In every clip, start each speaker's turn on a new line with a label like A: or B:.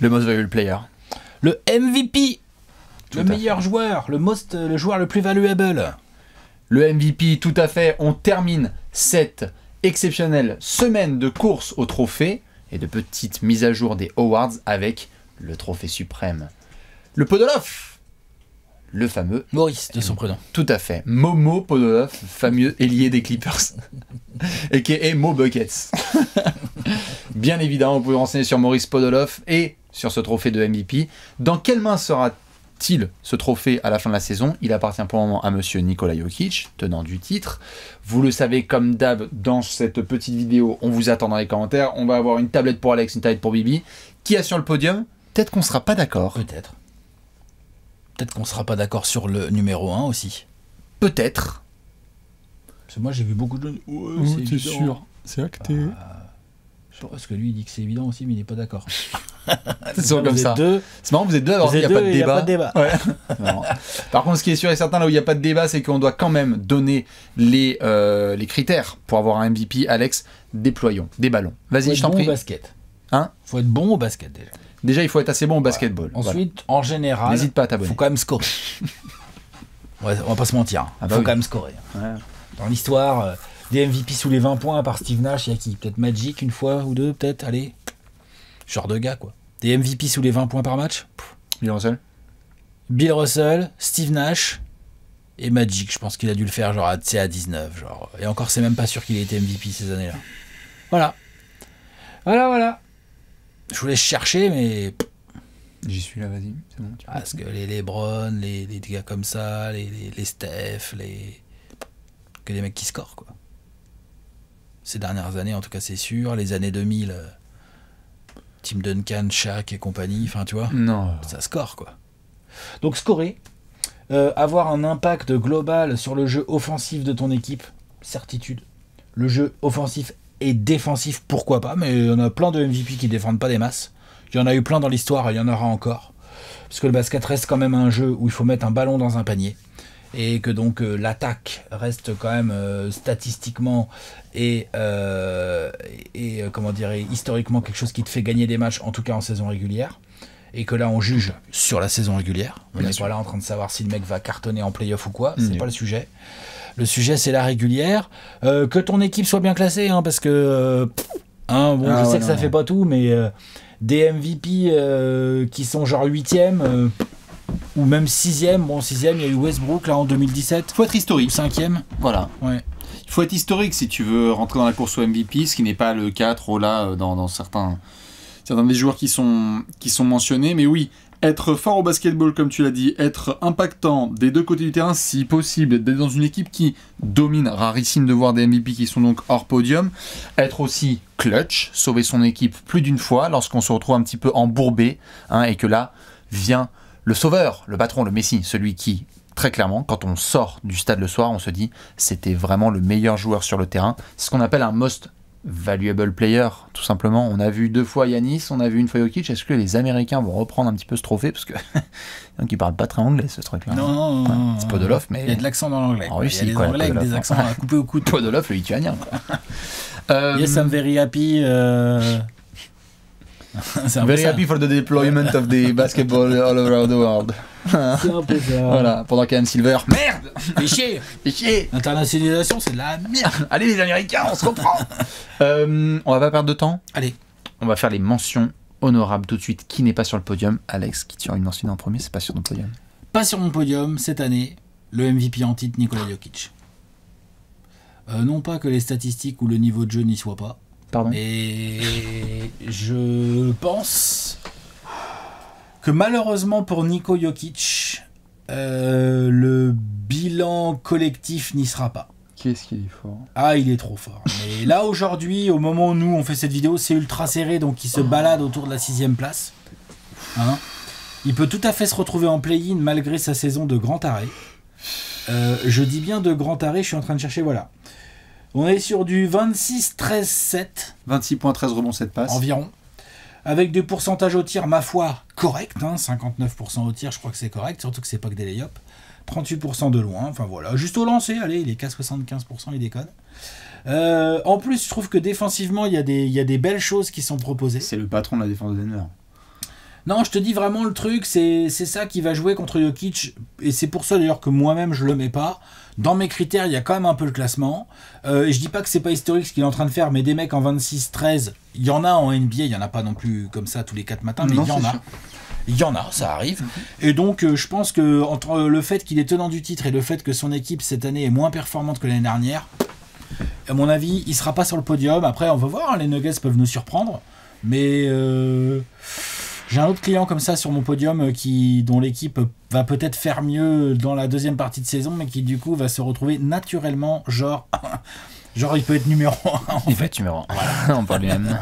A: Le most valuable player.
B: Le MVP.
A: Tout
B: Le
A: à
B: meilleur joueur. Le joueur le plus valuable.
A: Le MVP, tout à fait. On termine cette exceptionnelle semaine de course au trophée et de petites mises à jour des awards avec le trophée suprême. Le Podolov. Le fameux
B: Maurice, de son prénom.
A: Tout à fait. Momo Podolov, fameux ailier des Clippers. A.K.A. Mo Buckets. Bien évidemment, vous pouvez vous renseigner sur Maurice Podolov et sur ce trophée de MVP. Dans quelle main sera-t-il ce trophée à la fin de la saison? Il appartient pour le moment à monsieur Nikola Jokic, tenant du titre. Vous le savez, comme d'hab, dans cette petite vidéo, on vous attend dans les commentaires. On va avoir une tablette pour Alex, une tablette pour Bibi. Qui a sur le podium? Peut-être qu'on ne sera pas d'accord.
B: Peut-être. Peut-être qu'on ne sera pas d'accord sur le numéro 1 aussi.
A: Peut-être.
B: Parce que moi j'ai vu beaucoup de jeunes. Ouais, c'est sûr.
A: C'est acté.
B: Je pense que lui il dit que c'est évident aussi, mais il n'est pas d'accord.
A: C'est souvent comme ça. C'est marrant, vous êtes deux à avoir dit qu'il n'y a pas de débat. Ouais. Par contre, ce qui est sûr et certain, là où il n'y a pas de débat, c'est qu'on doit quand même donner les critères pour avoir un MVP. Alex, déployons des ballons. Vas-y, je t'en prie.
B: Faut être bon au basket.
A: Hein?
B: Faut être bon au basket déjà.
A: Déjà, il faut être assez bon au basketball.
B: Ensuite, en général,
A: n'hésite pas à t'abonner.
B: Faut quand même scorer. Ouais, on va pas se mentir.
A: Ah bah
B: faut
A: oui.
B: quand même scorer.
A: Ouais.
B: Dans l'histoire, des MVP sous les 20 points, à part Steve Nash, il y a qui? Peut-être Magic une fois ou deux, peut-être. Allez. Genre de gars, quoi. Des MVP sous les 20 points par match.
A: Bill Russell.
B: Bill Russell, Steve Nash et Magic. Je pense qu'il a dû le faire genre à 19. Genre. Et encore, c'est même pas sûr qu'il ait été MVP ces années-là. Voilà. Voilà. Je voulais chercher, mais...
A: J'y suis là, vas-y. C'est bon.
B: Parce que les LeBron, les gars comme ça, les Steph, que des mecs qui scorent, quoi. Ces dernières années, en tout cas, c'est sûr. Les années 2000, Tim Duncan, Shaq et compagnie, enfin, tu vois,
A: non.
B: Ça score, quoi. Donc, scorer, avoir un impact global sur le jeu offensif de ton équipe, certitude. Le jeu offensif et défensif, pourquoi pas, mais il y en a plein de MVP qui défendent pas des masses. Il y en a eu plein dans l'histoire et il y en aura encore. Parce que le basket reste quand même un jeu où il faut mettre un ballon dans un panier. Et que donc l'attaque reste quand même statistiquement et comment dire, historiquement quelque chose qui te fait gagner des matchs, en tout cas en saison régulière. Et que là on juge sur la saison régulière. On n'est pas là en train de savoir si le mec va cartonner en play-off ou quoi, c'est pas le sujet. Le sujet c'est la régulière. Que ton équipe soit bien classée, hein, parce que je sais que ça fait pas tout, mais des MVP qui sont genre 8e ou même 6e. Bon, 6e, il y a eu Westbrook là en 2017.
A: Faut être historique.
B: 5e.
A: Voilà.
B: Ouais.
A: Il faut être historique si tu veux rentrer dans la course au MVP, ce qui n'est pas le cas trop là dans certains des joueurs qui sont mentionnés. Mais oui, être fort au basketball, comme tu l'as dit, être impactant des deux côtés du terrain, si possible, d'être dans une équipe qui domine, rarissime de voir des MVP qui sont donc hors podium, être aussi clutch, sauver son équipe plus d'une fois lorsqu'on se retrouve un petit peu embourbé, et que là vient le sauveur, le patron, le messie, celui qui, très clairement, quand on sort du stade le soir, on se dit c'était vraiment le meilleur joueur sur le terrain. C'est ce qu'on appelle un most valuable player, tout simplement. On a vu 2 fois Yanis, on a vu une fois Jokic. Est-ce que les Américains vont reprendre un petit peu ce trophée? Parce que donc ils parlent pas très anglais, ce truc-là.
B: Non.
A: C'est Podolov, mais...
B: Il y a de l'accent dans l'anglais.
A: En Russie,
B: il y a des anglais avec des accents à couper au coude.
A: Podolov, le lituanien.
B: Yes, I'm very happy.
A: Very happy for the deployment of the basketball all over the world.
B: C'est un peu ça.
A: Voilà, pendant qu'Anne Silver, merde,
B: fais chier. L'internationalisation, c'est de la merde.
A: Allez les Américains, on se reprend. On va pas perdre de temps.
B: Allez.
A: On va faire les mentions honorables tout de suite. Qui n'est pas sur le podium? Alex, qui tu as une mention en premier, c'est pas sur ton podium.
B: Pas sur mon podium cette année, le MVP en titre, Nikola Jokic. Non pas que les statistiques ou le niveau de jeu n'y soient pas.
A: Pardon.
B: Mais je pense que malheureusement pour Niko Jokic, le bilan collectif n'y sera pas.
A: Qu'est-ce qu'il est fort?
B: Ah, il est trop fort. Mais là aujourd'hui, au moment où nous on fait cette vidéo, c'est ultra serré, donc il se balade autour de la 6e place. Il peut tout à fait se retrouver en play-in malgré sa saison de grand arrêt. Je dis bien de grand arrêt, je suis en train de chercher, voilà. On est sur du 26-13-7.
A: 26 points, 13 rebonds, 7 passes.
B: Environ. Avec des pourcentages au tir, ma foi, corrects. 59% au tir, je crois que c'est correct. Surtout que c'est pas que des lay-ups. 38% de loin. Enfin voilà. Juste au lancer, allez, il est qu'à 75%, il déconne. En plus, je trouve que défensivement, il y a des belles choses qui sont proposées.
A: C'est le patron de la défense de Denver.
B: Non, je te dis vraiment le truc, c'est ça qui va jouer contre Jokic, et c'est pour ça d'ailleurs que moi-même je le mets pas. Dans mes critères, il y a quand même un peu le classement. Et je dis pas que c'est pas historique ce qu'il est en train de faire, mais des mecs en 26-13, il y en a en NBA, il y en a pas non plus comme ça tous les 4 matins, mais il y en a. Il y en a, ça arrive. Et donc, je pense que entre le fait qu'il est tenant du titre et le fait que son équipe cette année est moins performante que l'année dernière, à mon avis, il sera pas sur le podium. Après, on va voir, les Nuggets peuvent nous surprendre. Mais j'ai un autre client comme ça sur mon podium dont l'équipe va peut-être faire mieux dans la deuxième partie de saison, mais qui du coup va se retrouver naturellement, genre il peut être numéro 1.
C: Il peut être numéro 1. Voilà. On parle lui-même.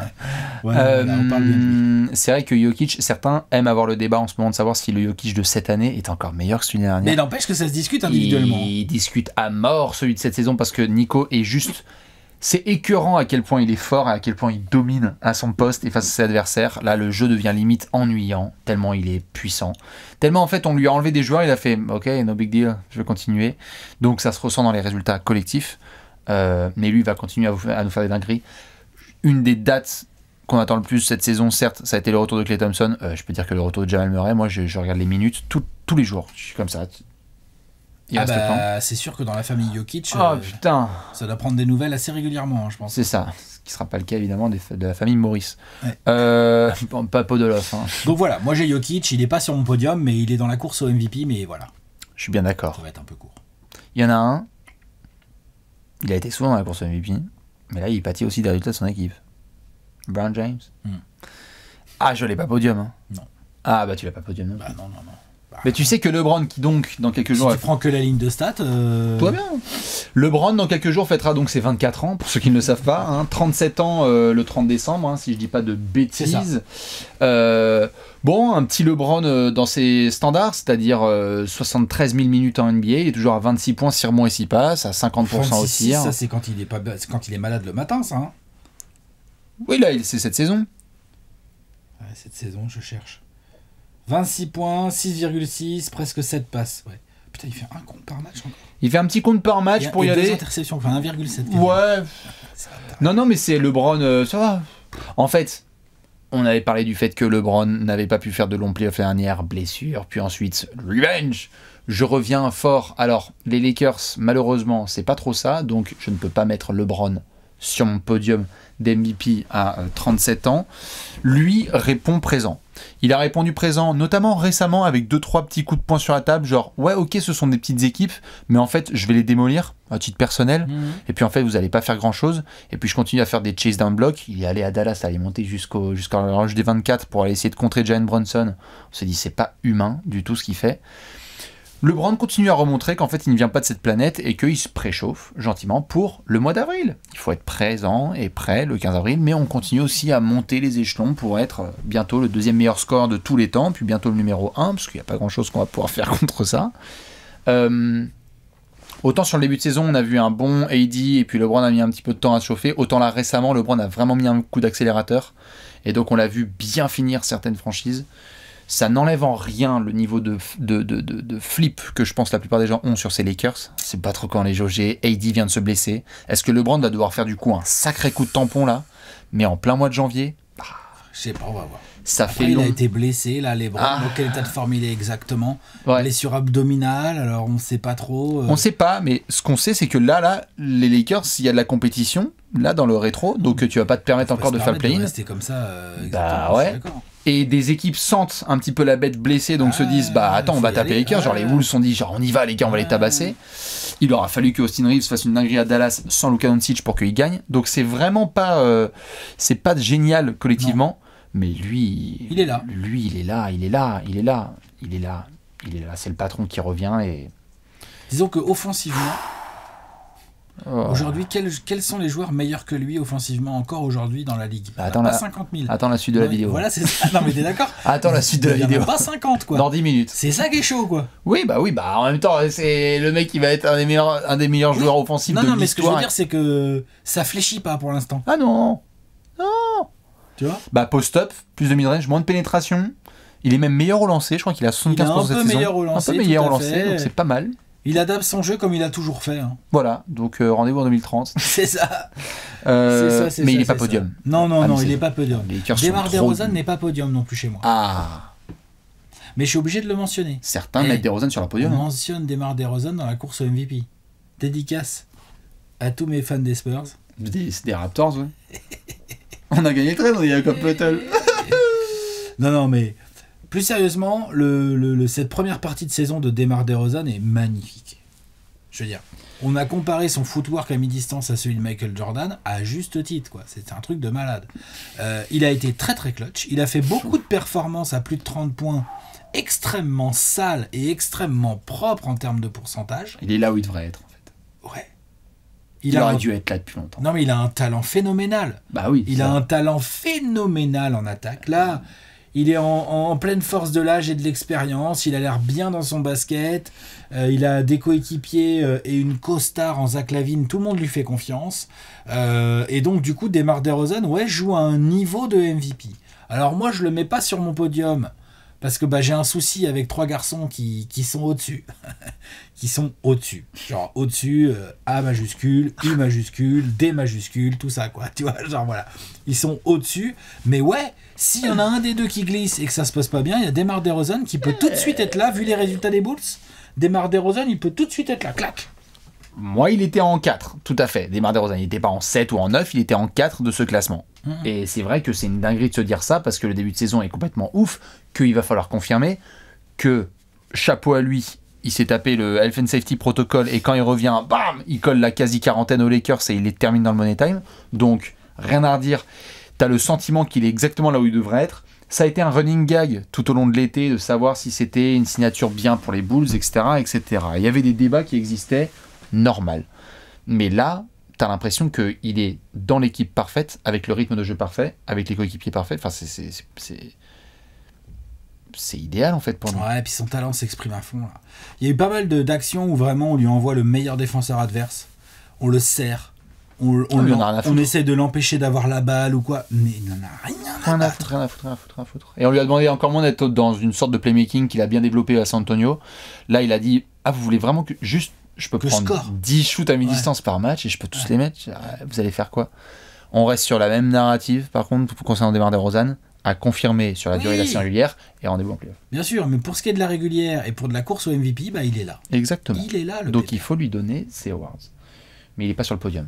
B: Ouais, on parle bien.
C: C'est vrai que Jokic, certains aiment avoir le débat en ce moment de savoir si le Jokic de cette année est encore meilleur que celui de l'année dernière.
B: Mais n'empêche que ça se discute individuellement.
C: Il discute à mort celui de cette saison parce que Nico est juste... C'est écœurant à quel point il est fort et à quel point il domine à son poste et face à ses adversaires. Là, le jeu devient limite ennuyant, tellement il est puissant. Tellement, en fait, on lui a enlevé des joueurs, il a fait « Ok, no big deal, je vais continuer ». Donc, ça se ressent dans les résultats collectifs. Mais lui, il va continuer à nous faire des dingueries. Une des dates qu'on attend le plus cette saison, certes, ça a été le retour de Klay Thompson. Je peux dire que le retour de Jamal Murray, moi, je regarde les minutes tous les jours. Je suis comme ça.
B: C'est sûr que dans la famille Jokic,
C: putain,
B: ça doit prendre des nouvelles assez régulièrement, je pense.
C: C'est ça, ce qui sera pas le cas évidemment de la famille Maurice.
B: Ouais.
C: Pas Podolov. Hein.
B: Donc voilà, moi j'ai Jokic, il est pas sur mon podium, mais il est dans la course au MVP, mais voilà.
C: Je suis bien d'accord.
B: Ça va être un peu court.
C: Il y en a un, il a été souvent dans la course au MVP, mais là il pâtit aussi des résultats de son équipe. Brown James. Ah, je l'ai pas podium. Hein.
B: Non.
C: Ah bah tu l'as pas podium. Non.
B: Bah non.
C: Mais tu sais que LeBron, qui donc dans quelques jours...
B: Si tu prends que la ligne de stats...
C: Toi bien. LeBron dans quelques jours fêtera donc ses 24 ans, pour ceux qui ne le savent pas. Hein, 37 ans le 30 décembre, hein, si je dis pas de bêtises. Bon, un petit LeBron dans ses standards, c'est-à-dire 73 000 minutes en NBA. Il est toujours à 26 points, 6 rebonds et 6 passes, à 50% au tir.
B: Ça c'est quand il est malade le matin, ça. Hein.
C: Oui, là, c'est cette saison.
B: Ouais, cette saison, je cherche. 26 points, 6,6, presque 7 passes. Ouais. Putain, il fait un compte par match encore.
C: Il fait un petit compte par match pour y aller.
B: 2 interceptions, enfin 1,7.
C: Ouais. Non, mais c'est LeBron, ça va. En fait, on avait parlé du fait que LeBron n'avait pas pu faire de long playoff l'année dernière, blessure, puis ensuite revenge. Je reviens fort. Alors, les Lakers, malheureusement, c'est pas trop ça, donc je ne peux pas mettre LeBron sur mon podium d'MVP à 37 ans. Lui répond présent. Il a répondu présent, notamment récemment, avec 2-3 petits coups de poing sur la table, genre ouais, ok, ce sont des petites équipes, mais en fait, je vais les démolir à titre personnel, et puis en fait, vous n'allez pas faire grand-chose, et puis je continue à faire des chase down block. Il est allé à Dallas, il est monté jusqu'à la range des 24 pour aller essayer de contrer Jalen Brunson. On s'est dit, c'est pas humain du tout ce qu'il fait. LeBron continue à remontrer qu'en fait il ne vient pas de cette planète et qu'il se préchauffe gentiment pour le mois d'avril. Il faut être présent et prêt le 15 avril, mais on continue aussi à monter les échelons pour être bientôt le deuxième meilleur score de tous les temps, puis bientôt le numéro 1, parce qu'il n'y a pas grand chose qu'on va pouvoir faire contre ça. Autant sur le début de saison on a vu un bon AD et puis LeBron a mis un petit peu de temps à se chauffer, autant là récemment LeBron a vraiment mis un coup d'accélérateur et donc on l'a vu bien finir certaines franchises. Ça n'enlève en rien le niveau de flip que je pense la plupart des gens ont sur ces Lakers. C'est pas trop quand les jauger. AD vient de se blesser. Est-ce que LeBron va devoir faire du coup un sacré coup de tampon là, mais en plein mois de janvier?
B: Je sais pas, on va voir.
C: Ça
B: Après,
C: fait long.
B: Il a été blessé, là, LeBron. Dans quel état de forme il est exactement? Blessure abdominale, alors on sait pas trop.
C: On sait pas, mais ce qu'on sait, c'est que là, les Lakers, s'il y a de la compétition, là, dans le rétro, donc tu vas pas te permettre encore de faire le play-in.
B: C'était comme ça,
C: bah ouais. Et des équipes sentent un petit peu la bête blessée, donc se disent, bah attends, on va taper les Lakers. Genre les Wolves se sont dit, genre on y va les gars, on va les tabasser. Il aura fallu que Austin Reeves fasse une dinguerie à Dallas sans Luka Doncic pour qu'il gagne. Donc c'est vraiment pas, c'est pas génial collectivement. Non. Mais lui,
B: il est là.
C: Lui, il est là. C'est le patron qui revient et.
B: Disons que offensivement, aujourd'hui, quels sont les joueurs meilleurs que lui offensivement encore aujourd'hui dans la ligue?
C: Attends,
B: pas 50 000.
C: Attends la suite de la vidéo.
B: Voilà, c'est ça. Non mais t'es d'accord?
C: Attends la suite de la vidéo.
B: Il y en a pas 50 quoi.
C: Dans 10 minutes.
B: C'est ça qui est chaud quoi.
C: Oui, bah en même temps, c'est le mec qui va être un des meilleurs joueurs offensifs de l'histoire.
B: Non, mais ce que je veux dire, c'est que ça fléchit pas pour l'instant.
C: Ah non.
B: Tu vois?
C: Bah post-up, plus de mid-range, moins de pénétration. Il est même meilleur au lancer, je crois qu'il a 75% cette saison. Un peu meilleur au lancer, donc c'est pas mal.
B: Il adapte son jeu comme il a toujours fait. Hein.
C: Voilà, donc rendez-vous en 2030.
B: C'est ça.
C: Mais il n'est pas podium.
B: Non, il n'est pas podium. DeMar DeRozan n'est pas podium non plus chez moi.
C: Ah.
B: Mais je suis obligé de le mentionner.
C: Certains mettent DeRozan sur leur podium.
B: On mentionne DeMar DeRozan dans la course au MVP. Dédicace à tous mes fans des Spurs.
C: Des Raptors, ouais. On a gagné le trade, on est à Cup Battle.
B: Non, mais plus sérieusement, cette première partie de saison de DeMar DeRozan est magnifique. Je veux dire, on a comparé son footwork à mi-distance à celui de Michael Jordan à juste titre, quoi. C'était un truc de malade. Il a été très très clutch. Il a fait beaucoup de performances à plus de 30 points, extrêmement sales et extrêmement propres en termes de pourcentage.
C: Il est là où il devrait être, en fait.
B: Ouais.
C: Il aurait dû être là depuis longtemps.
B: Non, mais il a un talent phénoménal.
C: Bah oui.
B: Il a un talent phénoménal en attaque. Là, il est en pleine force de l'âge et de l'expérience. Il a l'air bien dans son basket. Il a des coéquipiers et une co-star en Zach LaVine. Tout le monde lui fait confiance. Et donc, du coup, DeMar DeRozan, joue à un niveau de MVP. Alors moi, je le mets pas sur mon podium. Parce que j'ai un souci avec 3 garçons qui sont au-dessus. Qui sont au-dessus. Genre au-dessus, A majuscule, U majuscule, D majuscule, tout ça, quoi. Tu vois, genre voilà. Ils sont au-dessus. Mais ouais, s'il y en a un des deux qui glisse et que ça se passe pas bien, il y a DeMar DeRozan qui peut tout de suite être là, vu les résultats des Bulls. DeMar DeRozan, il peut tout de suite être là. Clac.
C: Moi, il était en 4, tout à fait. DeMar DeRozan, il n'était pas en 7 ou en 9, il était en 4 de ce classement. Et c'est vrai que c'est une dinguerie de se dire ça, parce que le début de saison est complètement ouf, qu'il va falloir confirmer que, chapeau à lui, il s'est tapé le Health and Safety Protocol, et quand il revient, bam, il colle la quasi-quarantaine aux Lakers et il les termine dans le Money Time. Donc, rien à redire. T'as le sentiment qu'il est exactement là où il devrait être. Ça a été un running gag tout au long de l'été, de savoir si c'était une signature bien pour les Bulls, etc., etc. Il y avait des débats qui existaient, normal. Mais là, t'as l'impression qu'il est dans l'équipe parfaite, avec le rythme de jeu parfait, avec les coéquipiers parfaits. Enfin, c'est idéal, en fait, pour nous.
B: Ouais, et puis son talent s'exprime à fond, là. Il y a eu pas mal d'actions où vraiment on lui envoie le meilleur défenseur adverse. On le serre. On essaie de l'empêcher d'avoir la balle ou quoi. Mais il n'en a rien à
C: foutre. Et on lui a demandé encore moins d'être dans une sorte de playmaking qu'il a bien développé à San Antonio. Là, il a dit, vous voulez vraiment que... Juste, je peux prendre 10 shoots à mi-distance par match et je peux tous les mettre. Vous allez faire quoi? On reste sur la même narrative, par contre, concernant DeMar DeRozan, à confirmer sur la durée de la saison régulière et rendez-vous en playoff.
B: Bien sûr, mais pour ce qui est de la régulière et pour de la course au MVP, il est là.
C: Exactement.
B: Il est là, le
C: Donc
B: pétard.
C: il faut lui donner ses awards. Mais il n'est pas sur le podium.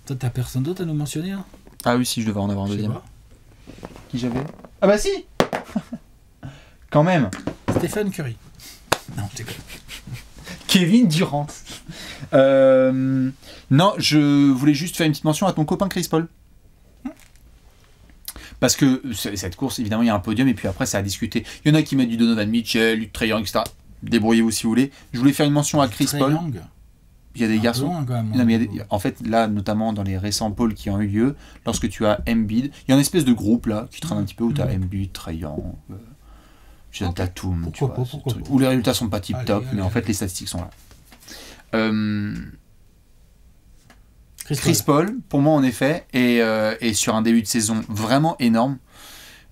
B: Toi, t'as personne d'autre à nous mentionner, hein?
C: Ah oui, si, je devais en avoir un deuxième. Qui j'avais? Ah bah si. Quand même.
B: Stephen Curry. Non, je déconne.
C: Kevin Durant. Non, je voulais juste faire une petite mention à ton copain Chris Paul. Parce que cette course, évidemment, il y a un podium et puis après, ça a discuté. Il y en a qui mettent du Donovan Mitchell, du Trae Young, etc. Débrouillez-vous si vous voulez. Je voulais faire une mention à Chris Paul. Il y a des garçons.
B: Loin, quand même,
C: non, mais en fait, là, notamment dans les récents polls qui ont eu lieu, lorsque tu as Embiid, il y a une espèce de groupe là qui traîne un petit peu où tu as Embiid, Trae Young, Jason Tatum, tu vois, où les résultats sont pas tip top, mais en fait les statistiques sont là. Chris Paul, pour moi en effet, est sur un début de saison vraiment énorme.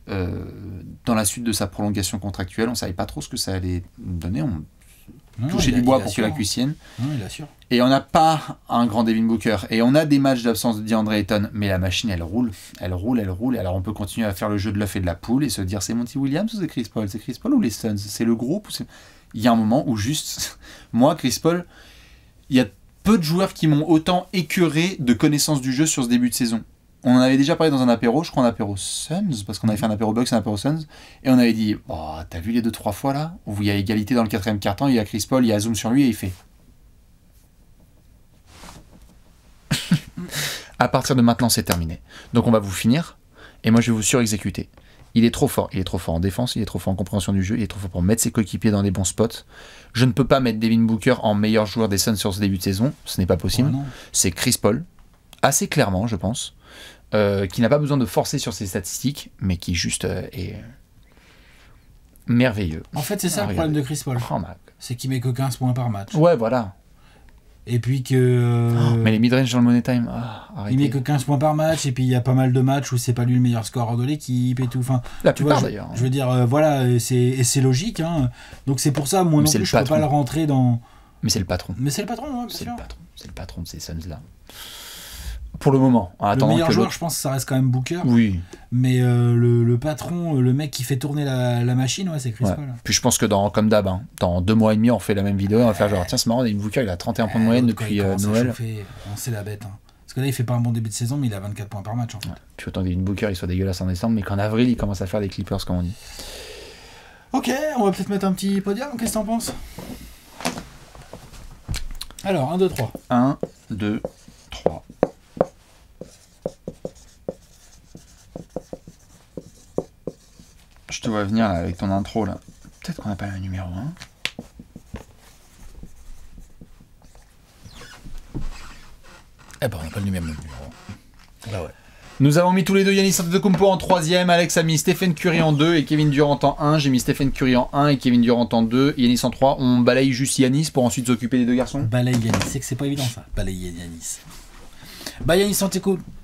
C: Dans la suite de sa prolongation contractuelle, on savait pas trop ce que ça allait donner. On touchait du bois pour que la cuisse tienne. Et on n'a pas un grand Devin Booker. Et on a des matchs d'absence de DeAndre Ayton, mais la machine elle roule. Et alors on peut continuer à faire le jeu de l'œuf et de la poule et se dire c'est Monty Williams ou c'est Chris Paul? C'est Chris Paul ou les Suns? C'est le groupe ou c'est... Il y a un moment où juste, moi Chris Paul, il y a peu de joueurs qui m'ont autant écœuré de connaissance du jeu sur ce début de saison. On en avait déjà parlé dans un apéro, je crois un apéro Suns, parce qu'on avait fait un apéro Bucks et un apéro Suns, et on avait dit, t'as vu les 2-3 fois là, où il y a égalité dans le 4e quart-temps, il y a Chris Paul, il y a zoom sur lui et il fait. À partir de maintenant, c'est terminé. Donc on va vous finir, et moi je vais vous surexécuter. Il est trop fort en défense, il est trop fort en compréhension du jeu, il est trop fort pour mettre ses coéquipiers dans les bons spots. Je ne peux pas mettre Devin Booker en meilleur joueur des Suns sur ce début de saison, ce n'est pas possible. C'est Chris Paul, assez clairement je pense, qui n'a pas besoin de forcer sur ses statistiques, mais qui juste est merveilleux.
B: En fait c'est ça le problème de Chris Paul, c'est qu'il met que 15 points par match.
C: Ouais voilà.
B: Et puis que...
C: mais les mid-range dans le Money Time,
B: il met que 15 points par match, et puis il y a pas mal de matchs où c'est pas lui le meilleur scoreur de l'équipe et tout. Enfin,
C: la plupart d'ailleurs.
B: Je veux dire, voilà, c'est logique. Hein. Donc c'est pour ça, moi non plus, je peux pas le rentrer dans...
C: Mais c'est le patron.
B: Mais c'est le patron, ouais,
C: c'est le patron de ces Suns-là. Pour le moment.
B: Le meilleur joueur, je pense que ça reste quand même Booker.
C: Oui.
B: Mais le patron, le mec qui fait tourner la machine, c'est Chris Paul.
C: Puis je pense que comme d'hab, dans 2 mois et demi, on fait la même vidéo. On va faire genre, tiens, c'est marrant, Booker, il a 31 points de moyenne depuis Noël.
B: C'est la bête. Parce que là, il fait pas un bon début de saison, mais il a 24 points par match. En fait.
C: Puis autant que Booker, il soit dégueulasse en décembre, mais qu'en avril, il commence à faire des Clippers, comme on dit.
B: Ok, on va peut-être mettre un petit podium. Qu'est-ce que t'en penses? Alors, 1, 2, 3.
C: 1, 2, 3. Je te vois venir là, avec ton intro là. Peut-être qu'on n'a pas le numéro 1.
B: Eh ben, on n'a pas le numéro 1. Bah ouais.
C: Nous avons mis tous les deux Giannis Antetokounmpo en 3ème, Alex a mis Stephen Curry en 2 et Kevin Durant en 1. J'ai mis Stephen Curry en 1 et Kevin Durant en 2. Giannis en 3. On balaye juste Giannis pour ensuite s'occuper des deux garçons.
B: Balaye Giannis, c'est que c'est pas évident ça. Balaye Giannis. Giannis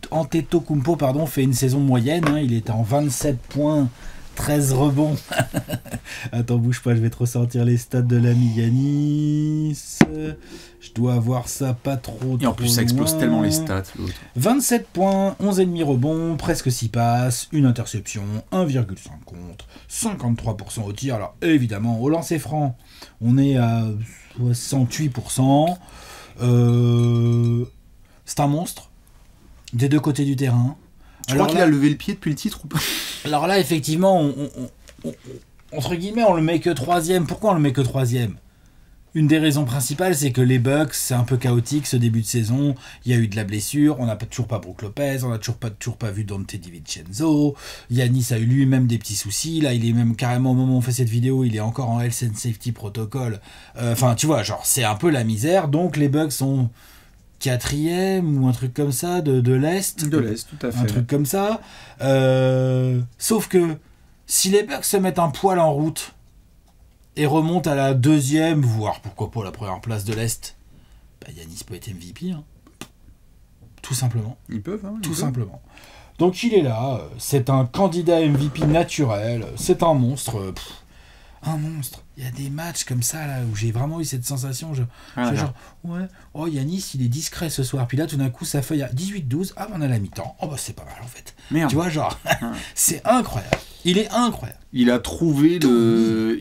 B: Antetokounmpo fait une saison moyenne. Il est en 27 points, 13 rebonds. Attends, bouge pas, je vais te ressortir les stats de l'ami Giannis. Je dois avoir ça pas trop.
A: Et en plus, ça explose tellement les stats, l'autre.
B: 27 points, 11,5 rebonds, presque 6 passes, une interception, 1,5 contre, 53% au tir. Alors, évidemment, au lancer franc, on est à 68%. C'est un monstre, des deux côtés du terrain.
A: Tu crois qu'il a levé le pied depuis le titre ou pas?
B: Alors là, effectivement, entre guillemets, on le met que 3ème. Pourquoi on le met que 3ème? Une des raisons principales, c'est que les Bucks, c'est un peu chaotique ce début de saison. Il y a eu de la blessure, on n'a toujours pas Brook Lopez, on n'a toujours pas vu Dante DiVincenzo. Giannis a eu lui-même des petits soucis. Là, il est même carrément, au moment où on fait cette vidéo, il est encore en Health and Safety Protocol. Enfin, tu vois, genre, c'est un peu la misère. Donc, les Bucks sont 4ème ou un truc comme ça de l'Est.
A: De l'Est, tout à fait.
B: Un truc comme ça. Sauf que si les Bucks se mettent un poil en route et remontent à la 2ème, voire pourquoi pas la première place de l'Est, Giannis peut être MVP. Hein. Tout simplement.
A: Ils peuvent, hein,
B: tout simplement. Donc il est là, c'est un candidat MVP naturel, c'est un monstre. Un monstre. Il y a des matchs comme ça là où j'ai vraiment eu cette sensation. Genre, Giannis, il est discret ce soir. Puis là, tout d'un coup, sa feuille à 18-12. Ah, on a la mi-temps. Oh, bah, c'est pas mal en fait.
A: Merde.
B: Tu vois, genre, c'est incroyable. Il est incroyable.
A: Il a trouvé le.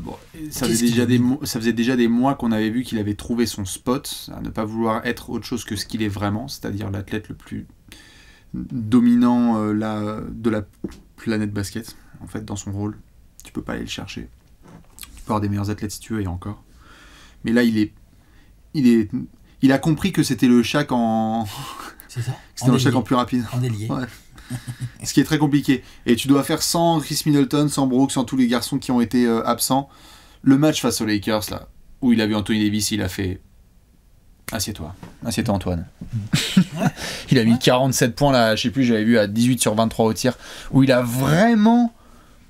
A: Bon, ça faisait déjà des mois qu'on avait vu qu'il avait trouvé son spot, à ne pas vouloir être autre chose que ce qu'il est vraiment, c'est-à-dire l'athlète le plus dominant de la planète basket, en fait, dans son rôle. Tu peux pas aller le chercher. Tu peux avoir des meilleurs athlètes si tu veux, et encore. Mais là, il a compris que c'était le Shaq en.
B: C'est ça.
A: C'était le Shaq en plus rapide.
B: En délié.
A: Ouais. Ce qui est très compliqué. Et tu dois faire sans Chris Middleton, sans Brooks, sans tous les garçons qui ont été absents. Le match face aux Lakers, là, où il a vu Anthony Davis, il a fait. Assieds-toi Antoine.
B: Ouais.
C: Il a mis 47 points là, je sais plus, j'avais vu à 18 sur 23 au tir, où il a vraiment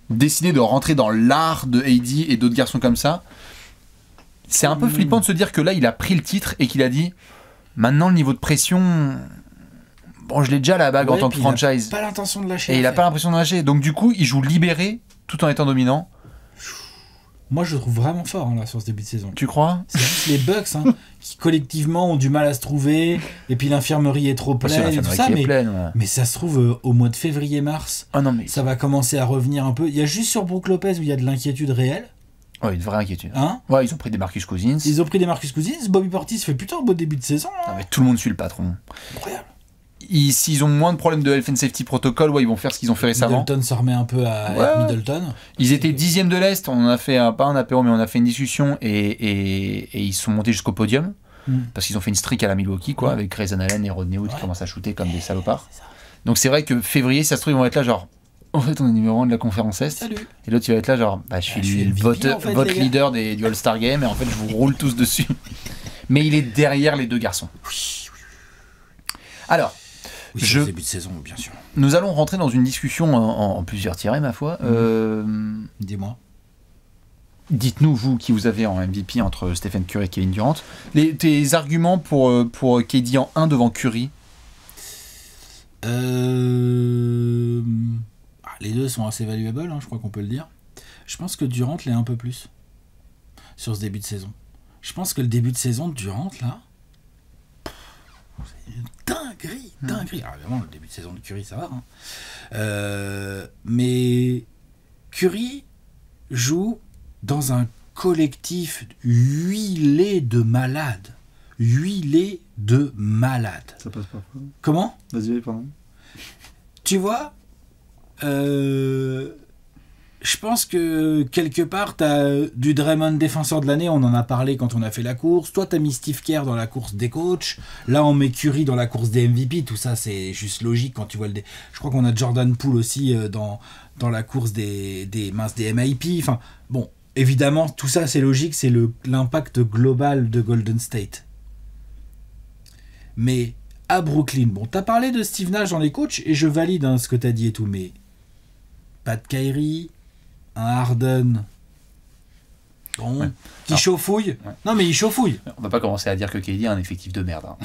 C: décidé de rentrer dans l'art de AD et d'autres garçons comme ça. C'est un peu flippant de se dire que là, il a pris le titre et qu'il a dit maintenant le niveau de pression. Bon, je l'ai déjà la bague en tant que franchise.
B: Il n'a pas l'intention de lâcher.
C: Et il n'a pas l'impression de lâcher. Donc, du coup, il joue libéré tout en étant dominant.
B: Moi, je le trouve vraiment fort là, sur ce début de saison.
C: Tu crois?
B: C'est juste les Bucks qui, collectivement, ont du mal à se trouver. Et puis, l'infirmerie est trop pleine. Et tout ça, mais ça se trouve, au mois de février-mars, ça va commencer à revenir un peu. Il y a juste sur Brook Lopez où il y a de l'inquiétude réelle.
C: Ouais, une vraie inquiétude.
B: Hein?
C: Ouais, ils ont pris des Marcus Cousins.
B: Bobby Portis fait plutôt un beau début de saison.
C: Non, mais tout le monde suit le patron.
B: Incroyable.
C: S'ils ont moins de problèmes de Health and Safety Protocol, ils vont faire ce qu'ils ont fait récemment.
B: Middleton se remet un peu à être Middleton.
C: Ils étaient 10e de l'Est, on a fait pas un apéro, mais on a fait une discussion et ils sont montés jusqu'au podium parce qu'ils ont fait une streak à la Milwaukee, avec Grayson Allen et Rodney Hood qui commencent à shooter comme des salopards. Donc c'est vrai que février, ça se trouve, ils vont être là genre en fait, on est numéro 1 de la conférence Est.
B: Salut.
C: Et l'autre, il va être là genre je suis votre leader du All-Star Game et en fait, je vous roule tous dessus. Mais il est derrière les deux garçons. Alors,
B: début de saison, bien sûr.
C: Nous allons rentrer dans une discussion en plusieurs tirés, ma foi.
B: Dis-moi.
C: Dites-nous, vous, qui vous avez en MVP entre Stephen Curry et Kevin Durant, tes arguments pour KD en 1 devant Curry.
B: Les deux sont assez valuables, je crois qu'on peut le dire. Je pense que Durant l'est un peu plus sur ce début de saison. Je pense que le début de saison de Durant, là, c'est une dinguerie. Alors évidemment, le début de saison de Curry, ça va. Hein. Mais Curry joue dans un collectif huilé de malades. Huilé de malades.
A: Ça passe pas.
B: Comment ?
A: Vas-y, pardon.
B: Tu vois, je pense que quelque part, tu as du Draymond défenseur de l'année, on en a parlé quand on a fait la course. Toi, tu as mis Steve Kerr dans la course des coachs. Là, on met Curry dans la course des MVP. Tout ça, c'est juste logique quand tu vois Je crois qu'on a Jordan Poole aussi dans la course des MIP. Enfin, bon, évidemment, tout ça, c'est logique. C'est l'impact global de Golden State. Mais à Brooklyn, bon, tu as parlé de Steve Nash dans les coachs et je valide ce que tu as dit et tout, mais pas de Kyrie, un Harden, bon,
C: ouais.
B: qui chaufouille. Ouais. Non, mais il chaufouille.
C: On va pas commencer à dire que KD a un effectif de merde. Hein.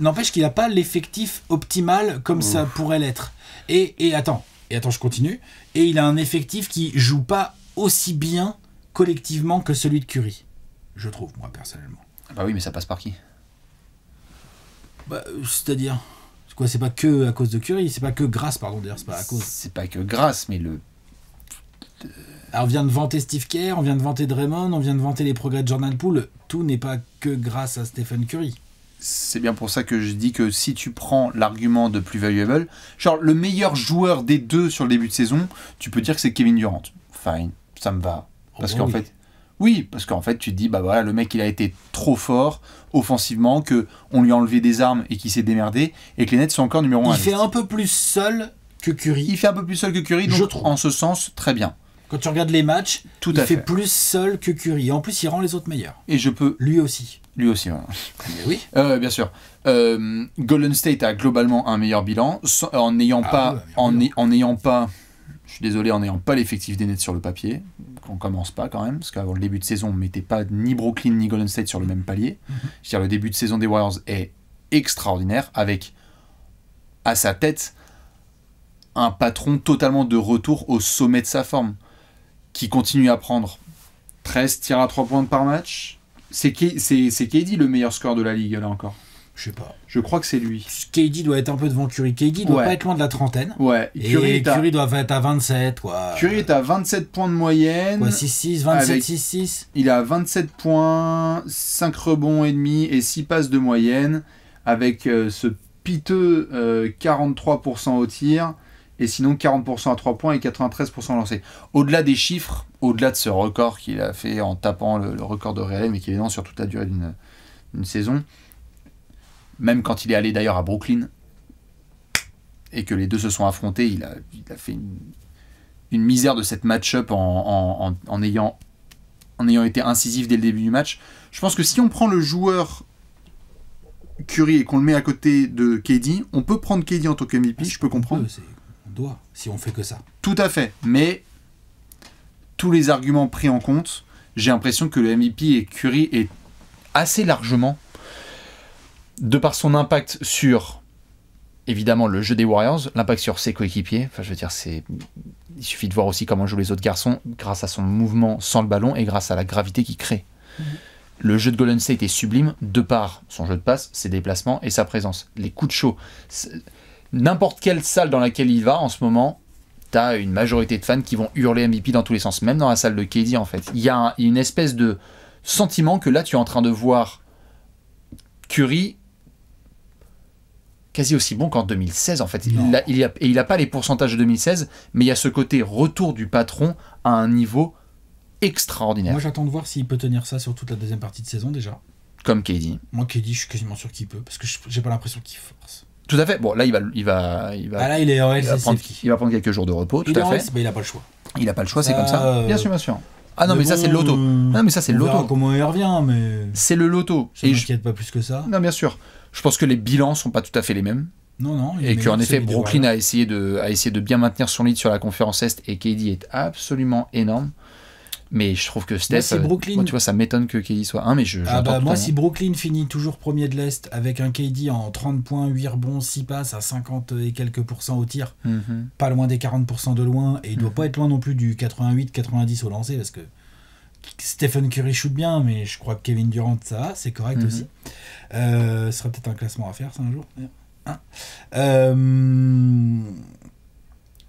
B: N'empêche qu'il n'a pas l'effectif optimal comme ça pourrait l'être. Et attends, je continue. Et il a un effectif qui joue pas aussi bien collectivement que celui de Curry, je trouve, moi, personnellement.
C: Bah oui, mais ça passe par qui ?
B: C'est-à-dire, quoi, c'est pas que à cause de Curry, c'est pas que grâce, pardon, d'ailleurs, c'est pas à cause.
C: C'est pas que grâce, mais le...
B: Alors on vient de vanter Steve Kerr, on vient de vanter Draymond, on vient de vanter les progrès de Jordan Poole. Tout n'est pas que grâce à Stephen Curry.
C: C'est bien pour ça que je dis que si tu prends l'argument de plus valuable, genre le meilleur joueur des deux sur le début de saison, tu peux dire que c'est Kevin Durant. Fine, ça me va. Parce qu'en fait... Oui, parce qu'en fait, tu te dis, bah voilà, le mec, il a été trop fort offensivement, qu'on lui a enlevé des armes et qu'il s'est démerdé, et que les Nets sont encore numéro 1.
B: Il fait un peu plus seul que Curry.
C: Il fait un peu plus seul que Curry, donc en ce sens, très bien.
B: Quand tu regardes les matchs, il fait plus seul que Curry. Et en plus, il rend les autres meilleurs.
C: Et je peux...
B: Lui aussi.
C: Lui aussi, ouais.
B: Oui.
C: Bien sûr. Golden State a globalement un meilleur bilan, en n'ayant pas... Je suis désolé, en n'ayant pas l'effectif des Nets sur le papier, qu'on commence pas quand même, parce qu'avant le début de saison, on ne mettait pas ni Brooklyn ni Golden State sur le même palier. Je veux dire, le début de saison des Warriors est extraordinaire, avec à sa tête un patron totalement de retour au sommet de sa forme, qui continue à prendre 13 tirs à 3 points par match. C'est KD le meilleur score de la ligue, là encore.
B: Je sais pas.
C: Je crois que c'est lui.
B: KD doit être un peu devant Curry. KD doit pas être loin de la trentaine.
C: Ouais.
B: Et Curry doit être à 27. Quoi.
C: Curry est à 27 points de moyenne.
B: Ouais, 6-6, 27-6-6.
C: Il a 27 points, 5 rebonds et demi et 6 passes de moyenne, avec ce piteux 43% au tir, et sinon 40% à 3 points et 93% lancé. Au-delà des chiffres, au-delà de ce record qu'il a fait en tapant le record de Ray Allen, mais qui est évidemment sur toute la durée d'une saison, même quand il est allé d'ailleurs à Brooklyn et que les deux se sont affrontés, il a fait une misère de cette match-up en ayant été incisif dès le début du match. Je pense que si on prend le joueur Curry et qu'on le met à côté de KD, on peut prendre KD en tant que MVP, je peux comprendre.
B: On doit, si on fait que ça.
C: Tout à fait, mais tous les arguments pris en compte, j'ai l'impression que le MVP et Curry est assez largement, de par son impact sur, évidemment, le jeu des Warriors, l'impact sur ses coéquipiers, enfin je veux dire, il suffit de voir aussi comment jouent les autres garçons, grâce à son mouvement sans le ballon et grâce à la gravité qu'il crée. Le jeu de Golden State est sublime, de par son jeu de passe, ses déplacements et sa présence. Les coups de chaud, n'importe quelle salle dans laquelle il va en ce moment, t'as une majorité de fans qui vont hurler MVP dans tous les sens, même dans la salle de KD en fait. Il y a une espèce de sentiment que là tu es en train de voir Curry quasi aussi bon qu'en 2016 en fait. Il n'a pas les pourcentages de 2016, mais il y a ce côté retour du patron à un niveau extraordinaire.
B: Moi j'attends de voir s'il peut tenir ça sur toute la deuxième partie de saison déjà.
C: Comme KD.
B: Moi KD je suis quasiment sûr qu'il peut, parce que j'ai pas l'impression qu'il force.
C: Tout à fait. Bon là il va
B: là il est en
C: il va prendre quelques jours de repos, tout à fait.
B: Mais il a pas le choix.
C: Il a pas le choix, c'est comme ça. Bien sûr. Ah non mais ça c'est le loto. Non mais ça c'est le loto.
B: On verra comment il revient, mais
C: c'est le loto.
B: Je m'inquiète pas plus que ça.
C: Non bien sûr. Je pense que les bilans sont pas tout à fait les mêmes.
B: Non.
C: Et qu'en effet, Brooklyn a essayé de bien maintenir son lead sur la conférence Est, et KD est absolument énorme. Mais je trouve que Steph, moi, tu vois, ça m'étonne que KD soit 1, mais
B: moi, si Brooklyn finit toujours premier de l'Est avec un KD en 30 points, 8 rebonds, 6 passes à 50 et quelques pourcents au tir, pas loin des 40% de loin, et il doit pas être loin non plus du 88-90 au lancer, parce que Stephen Curry shoot bien, mais je crois que Kevin Durant, ça va, c'est correct aussi. Ce sera peut-être un classement à faire, ça, un jour.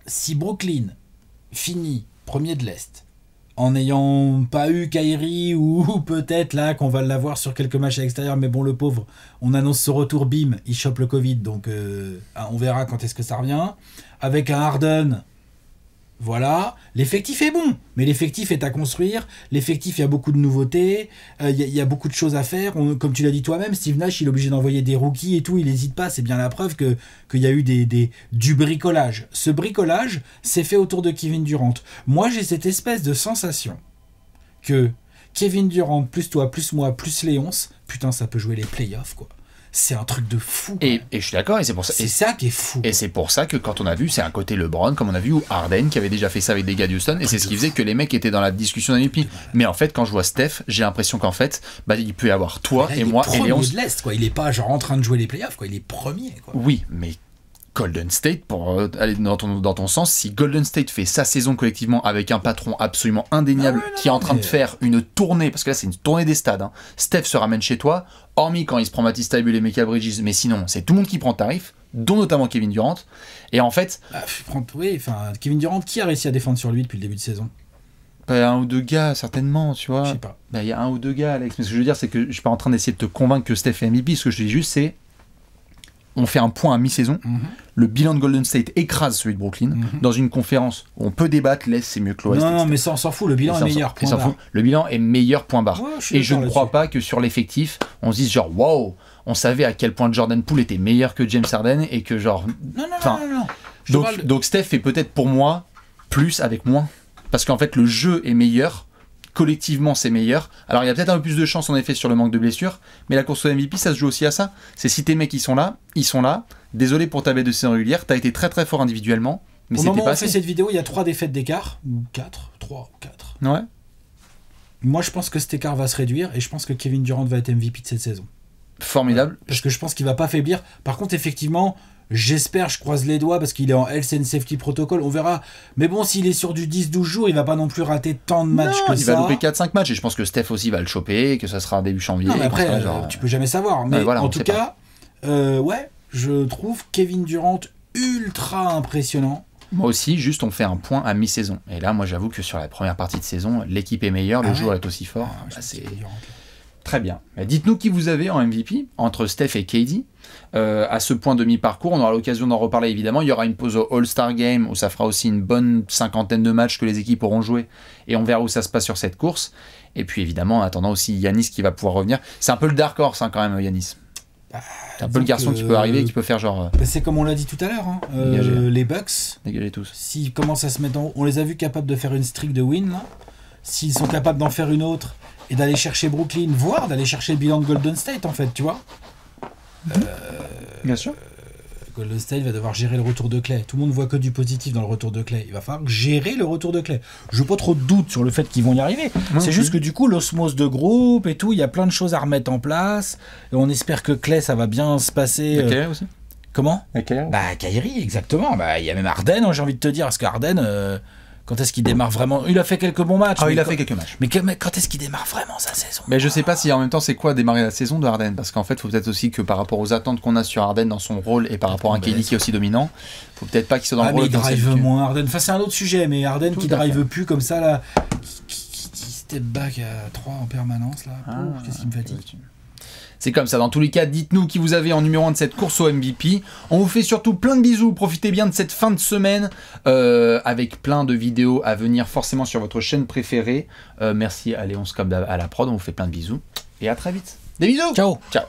B: Si Brooklyn finit premier de l'Est, en n'ayant pas eu Kyrie, ou peut-être là qu'on va l'avoir sur quelques matchs à l'extérieur, mais bon, le pauvre, on annonce ce retour, bim, il chope le Covid, donc on verra quand est-ce que ça revient. Avec un Harden, voilà, l'effectif est bon, mais l'effectif est à construire, l'effectif, il y a beaucoup de nouveautés, il y a beaucoup de choses à faire, comme tu l'as dit toi-même, Steve Nash, il est obligé d'envoyer des rookies et tout, il n'hésite pas, c'est bien la preuve qu'il y a eu du bricolage. Ce bricolage s'est fait autour de Kevin Durant. Moi, j'ai cette espèce de sensation que Kevin Durant, plus toi, plus moi, plus Léonce, putain, ça peut jouer les playoffs, quoi. C'est un truc de fou.
C: Et je suis d'accord, et c'est pour ça.
B: C'est ça qui est fou.
C: Et c'est pour ça que quand on a vu, c'est un côté LeBron, comme on a vu, ou Harden, qui avait déjà fait ça avec des gars d'Houston, et c'est ce qui faisait que les mecs étaient dans la discussion d'un MVP. Mais en fait, quand je vois Steph, j'ai l'impression qu'en fait, il peut y avoir toi et moi et Léon.
B: Il est de l'Est, quoi. Il est pas genre en train de jouer les playoffs, quoi. Il est premier, quoi.
C: Oui, mais Golden State, pour aller dans ton sens, si Golden State fait sa saison collectivement avec un patron absolument indéniable qui est en train de faire une tournée, parce que là c'est une tournée des stades, hein. Steph se ramène chez toi, hormis quand il se prend Matisse Thybulle et Mikal Bridges, mais sinon c'est tout le monde qui prend tarif, dont notamment Kevin Durant, et en fait...
B: Kevin Durant, qui a réussi à défendre sur lui depuis le début de saison?
C: Un ou deux gars, certainement, tu vois.
B: Je sais pas.
C: Il y a un ou deux gars, Alex, mais ce que je veux dire, c'est que je suis pas en train d'essayer de te convaincre que Steph est MVP, ce que je dis juste, c'est... On fait un point à mi-saison. Le bilan de Golden State écrase celui de Brooklyn. Dans une conférence où on peut débattre, l'Est c'est mieux que l'Ouest.
B: Non, mais ça on s'en fout. Le bilan est meilleur. Point barre.
C: Le bilan est meilleur, point barre.
B: Ouais,
C: et je ne crois pas que sur l'effectif, on se dise genre waouh, on savait à quel point Jordan Poole était meilleur que James Harden et que genre. Non. Donc Steph fait peut-être pour moi plus avec moins. Parce qu'en fait, le jeu est meilleur. Collectivement, c'est meilleur. Alors, il y a peut-être un peu plus de chance, en effet, sur le manque de blessures, mais la course au MVP, ça se joue aussi à ça. C'est si tes mecs, ils sont là. Désolé pour ta baisse de saison régulière, t'as été très très fort individuellement, mais c'était pas assez. Au moment où on fait
B: cette vidéo, il y a 3 défaites d'écart, ou 4, 3 ou 4.
C: Ouais.
B: Moi, je pense que cet écart va se réduire, et je pense que Kevin Durant va être MVP de cette saison.
C: Formidable.
B: Parce que je pense qu'il va pas faiblir. Par contre, effectivement... J'espère, je croise les doigts parce qu'il est en Health and Safety Protocol, on verra. Mais bon, s'il est sur du 10-12 jours, il va pas non plus rater tant de matchs que ça.
C: Il va louper 4-5 matchs et je pense que Steph aussi va le choper et que ça sera début janvier.
B: Non, mais après, tu peux jamais savoir. Mais en tout cas, je trouve Kevin Durant ultra impressionnant.
C: Moi aussi, juste on fait un point à mi-saison. Et là, moi j'avoue que sur la première partie de saison, l'équipe est meilleure, le joueur est aussi fort. C'est... Très bien. Dites-nous qui vous avez en MVP entre Steph et KD. À ce point de mi-parcours, on aura l'occasion d'en reparler évidemment. Il y aura une pause au All-Star Game où ça fera aussi une bonne 50aine de matchs que les équipes auront joué et on verra où ça se passe sur cette course. Et puis évidemment, en attendant aussi Giannis qui va pouvoir revenir. C'est un peu le dark horse quand même, Giannis. C'est un peu le garçon qui peut arriver, qui peut faire genre...
B: C'est comme on l'a dit tout à l'heure, les Bucks,
C: dégagez tous.
B: S'ils commencent à se mettre on les a vus capables de faire une streak de win, là. S'ils sont capables d'en faire une autre et d'aller chercher Brooklyn, voire d'aller chercher le bilan de Golden State en fait, tu vois.
C: Bien sûr.
B: Golden State va devoir gérer le retour de Clay. Tout le monde voit que du positif dans le retour de Clay. Il va falloir gérer le retour de Clay. Je n'ai pas trop de doute sur le fait qu'ils vont y arriver. C'est juste que du coup, l'osmose de groupe et tout, il y a plein de choses à remettre en place. Et on espère que Clay, ça va bien se passer.
C: Kyrie aussi.
B: Comment ?
C: Kyrie.
B: Kyrie, exactement. Il y a même Harden, j'ai envie de te dire. Parce que Harden... Quand est-ce qu'il démarre vraiment ? Il a fait quelques bons matchs.
C: Il a fait quelques matchs.
B: Mais quand est-ce qu'il démarre vraiment sa saison ?
C: Mais je sais pas si en même temps c'est quoi démarrer la saison de Harden, parce qu'en fait il faut peut-être aussi que par rapport aux attentes qu'on a sur Harden dans son rôle et par rapport à un KD qui est aussi dominant, faut peut-être pas qu'il soit dans le rôle.
B: Mais il drive moins Harden. Enfin c'est un autre sujet, mais Harden qui drive plus comme ça là, qui step back à 3 en permanence là. Qu'est-ce qui me fatigue ?
C: C'est comme ça. Dans tous les cas, dites-nous qui vous avez en numéro 1 de cette course au MVP. On vous fait surtout plein de bisous. Profitez bien de cette fin de semaine avec plein de vidéos à venir forcément sur votre chaîne préférée. Merci à Léonce comme à la prod. On vous fait plein de bisous et à très vite. Des bisous.
B: Ciao.
C: Ciao.